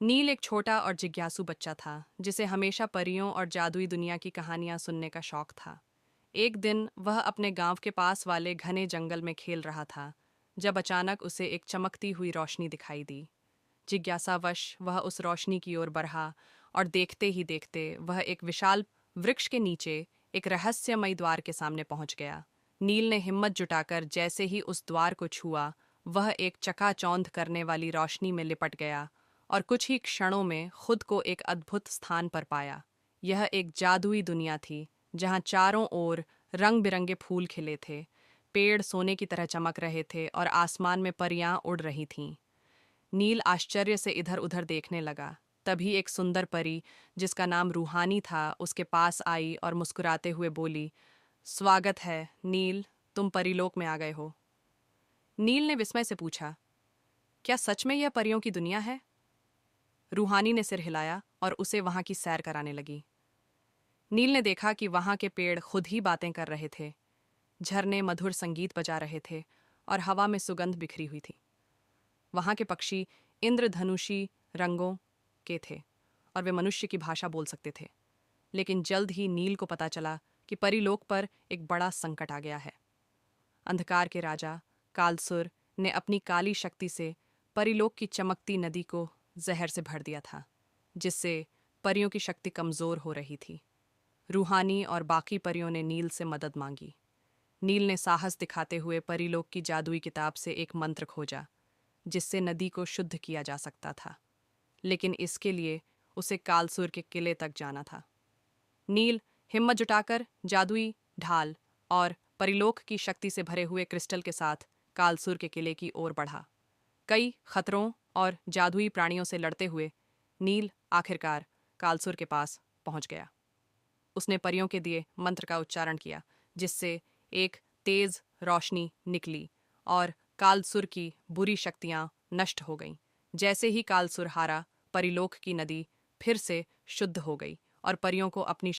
नील एक छोटा और जिज्ञासु बच्चा था जिसे हमेशा परियों और जादुई दुनिया की कहानियां सुनने का शौक था। एक दिन वह अपने गांव के पास वाले घने जंगल में खेल रहा था जब अचानक उसे एक चमकती हुई रोशनी दिखाई दी। जिज्ञासावश वह उस रोशनी की ओर बढ़ा और देखते ही देखते वह एक विशाल वृक्ष के नीचे एक रहस्यमयी द्वार के सामने पहुंच गया। नील ने हिम्मत जुटाकर जैसे ही उस द्वार को छुआ, वह एक चकाचौंध करने वाली रोशनी में लिपट गया और कुछ ही क्षणों में खुद को एक अद्भुत स्थान पर पाया। यह एक जादुई दुनिया थी जहां चारों ओर रंग बिरंगे फूल खिले थे, पेड़ सोने की तरह चमक रहे थे और आसमान में परियां उड़ रही थीं। नील आश्चर्य से इधर उधर देखने लगा। तभी एक सुंदर परी जिसका नाम रूहानी था उसके पास आई और मुस्कुराते हुए बोली, स्वागत है नील, तुम परीलोक में आ गए हो। नील ने विस्मय से पूछा, क्या सच में यह परियों की दुनिया है? रूहानी ने सिर हिलाया और उसे वहां की सैर कराने लगी। नील ने देखा कि वहां के पेड़ खुद ही बातें कर रहे थे, झरने मधुर संगीत बजा रहे थे और हवा में सुगंध बिखरी हुई थी। वहां के पक्षी इंद्रधनुषी रंगों के थे और वे मनुष्य की भाषा बोल सकते थे। लेकिन जल्द ही नील को पता चला कि परीलोक पर एक बड़ा संकट आ गया है। अंधकार के राजा कालसुर ने अपनी काली शक्ति से परीलोक की चमकती नदी को जहर से भर दिया था, जिससे परियों की शक्ति कमजोर हो रही थी। रूहानी और बाकी परियों ने नील से मदद मांगी। नील ने साहस दिखाते हुए परीलोक की जादुई किताब से एक मंत्र खोजा जिससे नदी को शुद्ध किया जा सकता था, लेकिन इसके लिए उसे कालसुर के किले तक जाना था। नील हिम्मत जुटाकर जादुई ढाल और परिलोक की शक्ति से भरे हुए क्रिस्टल के साथ कालसुर के किले की ओर बढ़ा। कई खतरों और जादुई प्राणियों से लड़ते हुए नील आखिरकार कालसुर के पास पहुंच गया। उसने परियों के दिए मंत्र का उच्चारण किया, जिससे एक तेज रोशनी निकली और कालसुर की बुरी शक्तियां नष्ट हो गईं। जैसे ही कालसुर हारा, परिलोक की नदी फिर से शुद्ध हो गई और परियों को अपनी